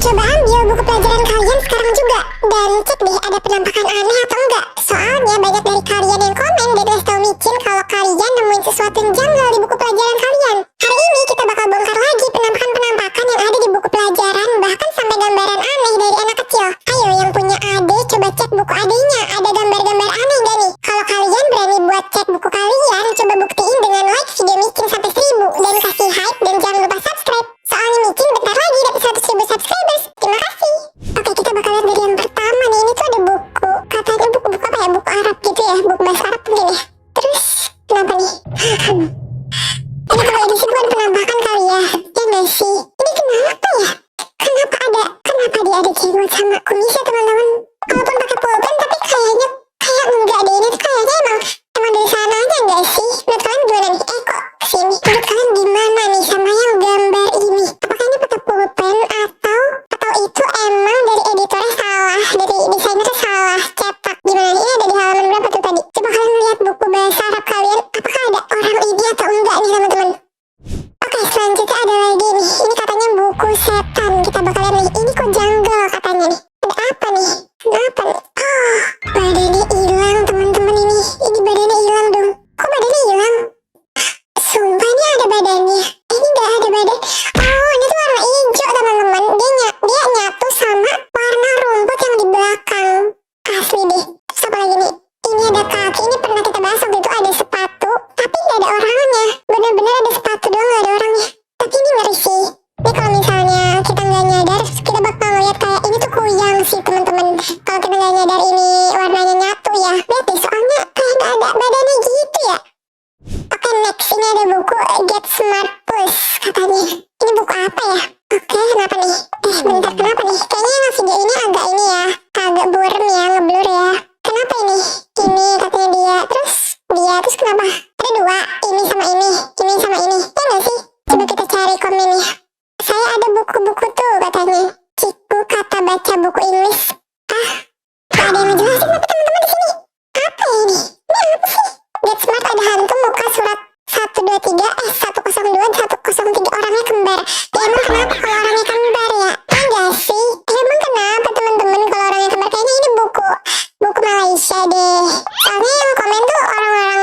Coba ambil buku pelajaran kalian sekarang juga dan cek deh ada penampakan aneh atau enggak. Soalnya banyak dari kalian yang komen dan ngasih tau micin kalau kalian nemuin sesuatu yang janggal di buku pelajaran kalian. Hari ini kita bakal bongkar lagi penampakan-penampakan yang ada di buku pelajaran, bahkan sampai gambaran aneh dari anak kecil. Ayo yang punya adik coba cek buku adiknya, ada gambar-gambar aneh gak nih? Kalau kalian berani buat cek buku kalian, coba buktiin dengan like video micin sampai 1000 dan kasih hype dan jangan lupa subscribe. Soalnya micin bentar lagi dapat 100.000 subscribers. Terima kasih. Oke, kita bakal lihat dari yang pertama nih. Ini tuh ada buku, katanya buku-buku apa ya? Buku Arab gitu ya, buku bahasa Arab mungkin ya. Terus kenapa nih? Ini kalau edisi bukan penampakan kali ya? Ya gak sih? Ini kenapa ya? Kenapa dia ada jenggot sama kumisnya teman-teman? Walaupun pakai pulpen tapi kayaknya kayak enggak deh. Ini tuh kayaknya emang dari sana aja gak sih? Menurut kalian gimana nih? Kok kesini? Menurut kalian gimana nih sama yang gambar ini? Apakah ini pakai pulpen atau itu emang dari editornya salah, dari desainernya salah cetak? Gimana nih? Ini ada di halaman berapa tuh tadi? Coba kalian lihat buku bahasa Arab kalian, apakah ada orang ini atau enggak nih teman-teman? Oke, selanjutnya ada lagi nih. Ini katanya buku setan. Kita bakal lihat nih. Ini kok janggal katanya nih. Ada apa nih? Kenapa nih? Oh, badannya hilang teman-teman ini. Ini badannya hilang dong. Kok badannya hilang? Sumpah ini ada badannya. Ini gak ada badan. Oh, ini tuh warna hijau teman-teman. Dia nyatu sama warna rumput yang di belakang. Asli deh. Terus apa lagi nih? Ini ada kaki. Ini pernah kita bahas waktu itu, ada sepatu. Tapi gak ada orangnya. Bener-bener ada sepatu doang, gak ada orangnya. Tapi ini ngeri sih. Ini kalau misalnya kita nggak nyadar, kita bakal ngeliat kayak ini tuh kuyang sih teman-teman. Kalau kita nggak nyadar ini warnanya nyatu ya. Lihat deh, soalnya kayak nggak ada badannya gitu ya. Oke, next. Ini ada buku Get Smart Plus katanya. Ini buku apa ya? Oke, kenapa nih? Bentar, kenapa nih? Kayaknya yang video ini agak ini ya, agak buram ya, ngeblur ya. Kenapa ini? Ini katanya dia, terus kenapa? Ada dua, ini sama ini sama ini. Ya nggak sih? Coba kita cari komennya. Saya ada buku-buku tuh katanya. Ciku kata baca buku Inggris. Gak ada yang ngejelasin tapi teman-teman di sini. Apa ini? Ini apa sih? Get Smart ada hantu muka surat 102 103 orangnya kembar. Ya emang kenapa kalau orangnya kembar ya? Enggak sih? Emang kenapa teman-teman kalau orangnya kembar? Kayaknya ini buku Malaysia deh. Soalnya yang komen tuh orang-orang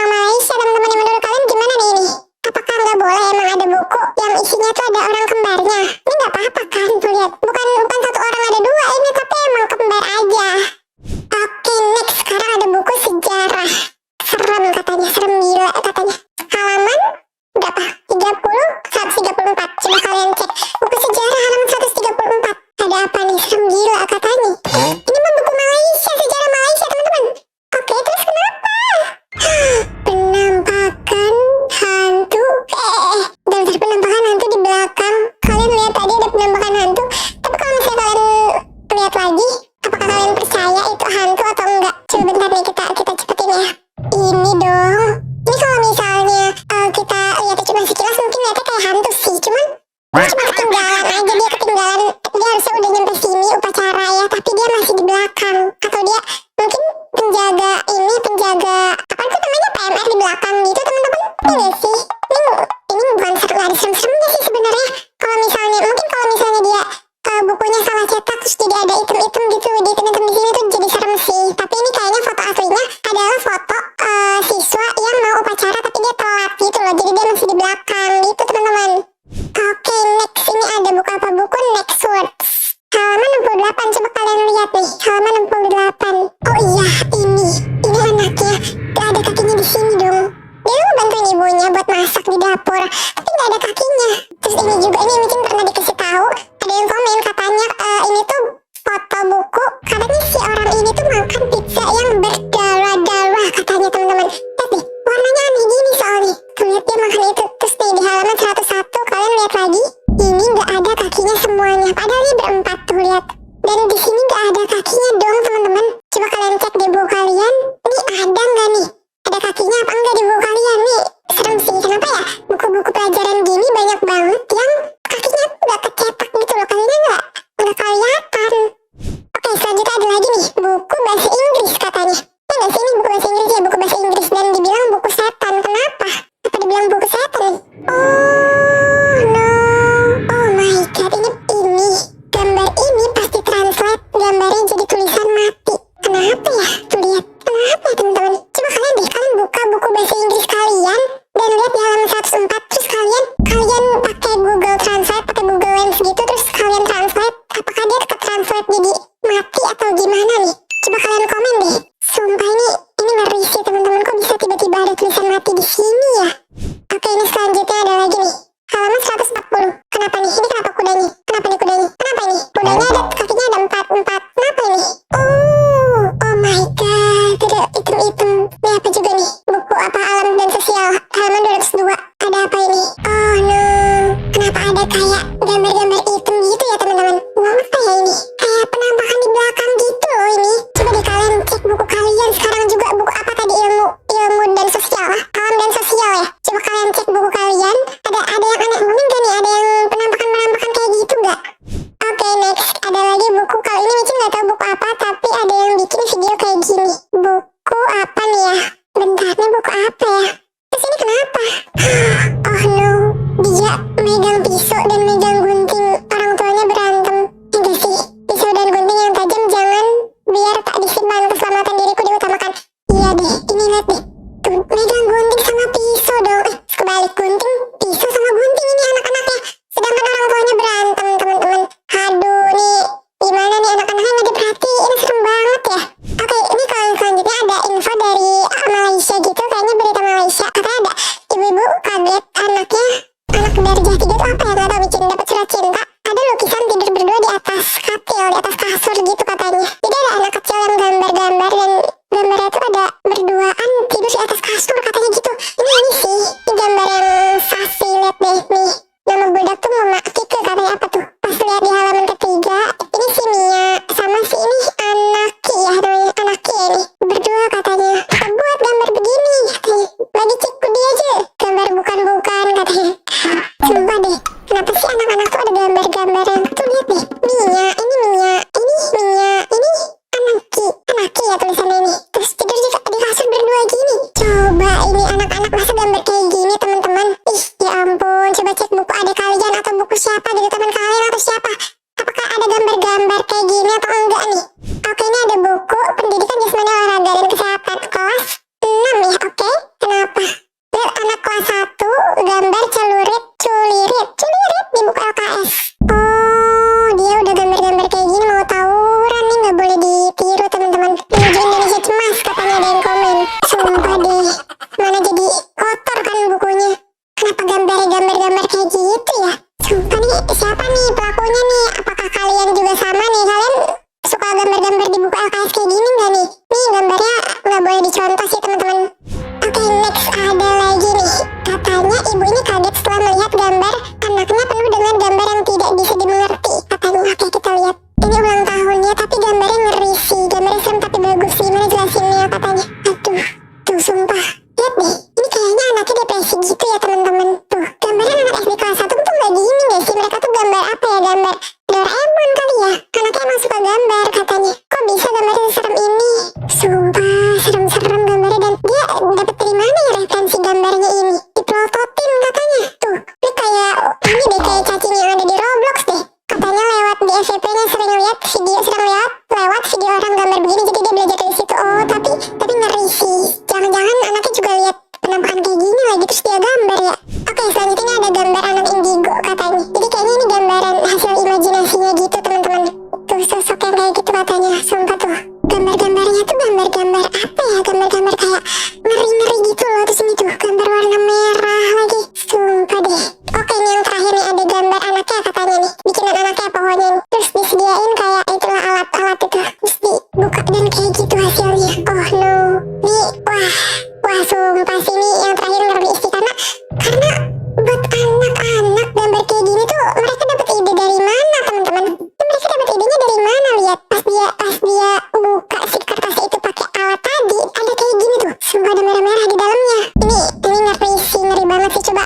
Malaysia teman-teman. Yang menurut kalian gimana nih ini? Apakah nggak boleh emang ada buku yang isinya tuh ada orang kembarnya? Ini nggak apa-apa kan? Tuh lihat, bukan satu orang ada dua ini, tapi emang kembar aja. Oke, next. Sekarang ada buku sejarah. Serem katanya, serem gila katanya. Halaman berapa? 134. Coba kalian cek buku sejarah halaman 134. Ada apa nih? Serem gila katanya. Ini mah buku Malaysia, sejarah Malaysia teman-teman. Oke, terus kenapa? Penampakan hantu. Daftar penampakan hantu di belakang. Kalian lihat tadi ada penampakan hantu. Tapi kalau misalnya kalian lihat lagi, apakah kalian percaya itu hantu atau enggak? Coba bentar nih kita cepetin ya. Ini dong. Ini kalau misalnya kita lihat cuma sekilas mungkin lihatnya kayak hantu sih. Cuman cuma ketinggalan aja, dia ketinggalan. Dia harusnya udah nyampe sini upacara ya, tapi dia masih di belakang. Atau dia mungkin penjaga apa itu namanya, PMR di belakang gitu teman-teman. Iya gak sih? Ini bukan ada serem-seremnya sih sebenarnya. Kalau misalnya dia bukunya salah cetak terus jadi ada item-item gitu di item-item di sini tuh jadi serem sih. Tapi ini kayaknya foto aslinya adalah foto siswa yang mau upacara tapi dia telat gitu loh. Jadi dia masih di belakang gitu teman-teman. Oke, next. Ini ada buku apa? Buku Next Words. Halaman 68. Coba kalian lihat nih. Halaman 68. Oh iya, ini anaknya. Gak ada kakinya di sini dong. Dia mau bantuin ibunya buat masak di dapur, tapi gak ada kakinya. Terus ini juga, ini mungkin pernah dikasih tahu. Ada yang komen katanya ini tuh foto buku. Katanya si orang ini tuh makan pizza yang berdarah-darah katanya teman-teman. Lihat nih, warnanya aneh gini soalnya. Tuh lihat dia makan itu. Terus nih di halaman 101 kalian lihat lagi. Ini gak ada kakinya semuanya. Padahal ini berempat tuh lihat. Dan di sini gak ada kakinya dong teman-teman. Coba kalian cek di buku kalian. Ini ada nggak nih? Ada kakinya apa enggak di buku kalian nih? Serem sih. Kenapa ya? Buku-buku pelajaran gini banyak banget yang kakinya nggak kecetak gitu loh. Kayaknya nggak kelihatan. Oke, selanjutnya ada lagi nih buku bahasa Inggris katanya. Ya nggak sih, ini buku bahasa Inggris ya, buku bahasa Inggris dan dibilang buku setan. Kenapa? Apa dibilang buku setan nih? Oh no, oh my god, ini Oke, next. Ada lagi buku. Kalau ini Micin nggak tahu buku apa, tapi ada yang bikin video kayak gini. Buku apa nih ya? Bentar, nih buku apa ya? Terus ini kenapa? Oh no, dia megang pisau dan megang gunting. Orang tuanya berantem. Enggak sih, pisau dan gunting yang tajam jangan, biar tak disimpan, keselamatan diriku diutamakan. Iya deh, ini lihat deh. Tuh, megang gunting sama pisau dong. Kebalik, gunting, pisau sama gunting ini anak-anaknya. Sedangkan orang tuanya berantem, teman-teman. Aduh, nih gimana nih anak-anaknya nggak diperhatiin, ini serem banget ya. Oke, ini kalau selanjutnya ada info dari Malaysia gitu, kayaknya berita Malaysia. Katanya ada ibu-ibu kaget anaknya, anak darjah 3 tuh apa ya, nggak tahu, Micin dapat surat cinta. Ada lukisan tidur berdua di atas katil, di atas kasur gitu katanya. Jadi ada anak kecil yang gambar-gambar dan gambarnya itu ada berduaan tidur di atas kasur katanya gitu. Ini sih, ini gambar yang sasi, lihat deh nih. Nama budak tuh Mama Kike katanya apa tuh. Pas lihat di halaman ketiga, ini si Mia sama si ini Anaki ya namanya, Anaki ya nih. Berdua katanya, kita buat gambar begini katanya. Lagi ciku dia aja, gambar bukan-bukan katanya. Sumpah deh, kenapa sih anak-anak tuh ada gambar-gambar yang tuh lihat deh. Mia, ini Mia, ini Anaki, Anaki ya tulisannya ini. Terus tidur di kasur berdua gini. Coba ini anak-anak masa gambar kayak gini teman-teman. Ih, ya ampun, coba cek buku adik kalian atau buku siapa gitu, teman kalian atau siapa. Apakah ada gambar-gambar kayak gini atau enggak nih? Oke, ini ada buku Pendidikan Jasmani Olahraga dan Kesehatan kelas 6 ya, oke. Kenapa? Lihat anak kelas 1 gambar culirit di buku LKS. Oh, dia udah gambar-gambar kayak gini mau tawuran nih, nggak boleh ditiru teman-teman. Menuju Indonesia cemas katanya ada yang komen. Sumpah deh, mana jadi kotor kan bukunya. Kenapa gambar-gambar kayak gitu ya? Sumpah nih, siapa nih pelakunya nih? Apakah kalian juga sama nih? Kalian suka gambar-gambar di buku LKS kayak gini nggak nih? Nih gambarnya nggak boleh dicontoh sih teman-teman. Oke, next ada lagi nih. Katanya ibu ini kaget setelah melihat gambar anaknya penuh dengan gambar yang tidak bisa dimengerti. Katanya, oke kita lihat. Ini ulang tahunnya tapi gambarnya ngeri sih. Gambarnya serem tapi bagus sih. Gimana jelasinnya katanya? Aduh, tuh sumpah. Lihat deh, ini kayaknya anaknya depresi gitu ya teman-teman. Tuh, gambarnya anak SD kelas 1 tuh nggak gini deh sih. Mereka tuh gambar apa ya? Gambar Doraemon kali ya? Anaknya emang suka gambar katanya. Kok bisa gambarnya serem ini? Sumpah, serem-serem gambarnya. Dan dia dapet dari mana ya referensi gambarnya ini? Dipelototin katanya. Tuh, ini kayak ini deh, kayak cacing yang ada di Roblox deh. Katanya lewat di FYP-nya sering lihat lewat video orang gambar begini, jadi dia belajar dari situ. Oh, tapi ngeri sih. Jangan-jangan anaknya juga lihat penampakan kayak gini lagi terus dia gambar ya. Oke, selanjutnya ada gambar anak indigo katanya. Jadi kayaknya ini gambaran hasil imajinasinya gitu teman-teman. Tuh sosok yang kayak gitu katanya. Sumpah tuh, gambar-gambarnya tuh gambar-gambar apa ya? Gambar-gambar kayak ngeri-ngeri gitu loh. Terus ini tuh gambar warna merah lagi. Sumpah deh. Oke, ini yang terakhir nih ada gambar anaknya katanya nih. Bikinan anaknya pokoknya. Terus disediain kayak itulah alat-alat itu. Terus dibuka dan kayak gitu hasilnya. Oh no. Nih, wah sumpah sih ini yang terakhir ngeri sih. Karena buat anak-anak gambar kayak gini tuh mereka dapat ide dari mana teman-teman? Mereka dapat idenya dari mana? Lihat pas dia buka si kertas itu pakai alat tadi, ada kayak gini tuh. Sumpah ada merah-merah di dalamnya. Ini ngeri sih, ngeri banget sih. Coba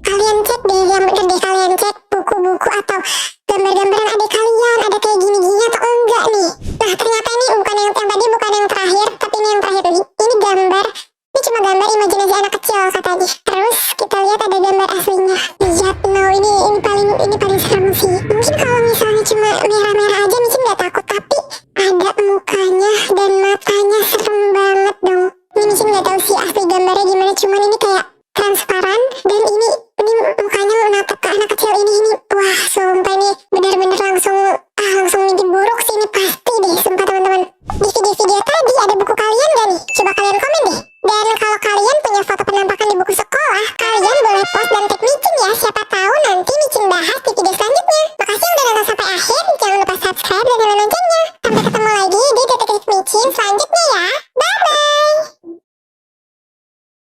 kalian cek deh, yang bener deh kalian cek buku-buku atau gambar-gambaran adik kalian ada kayak gini-gini atau enggak nih. Nah ternyata ini bukan yang tadi, bukan yang terakhir, tapi ini yang terakhir nih. Ini gambar, ini cuma gambar imajinasi anak kecil katanya. Terus kita lihat ada gambar aslinya. Lihat, no, ini paling serem sih. Mungkin kalau misalnya cuma merah-merah aja Micin nggak takut, tapi ada mukanya dan matanya serem banget dong. Ini Micin nggak tahu sih asli gambarnya gimana, cuman ini kayak transparan dan ini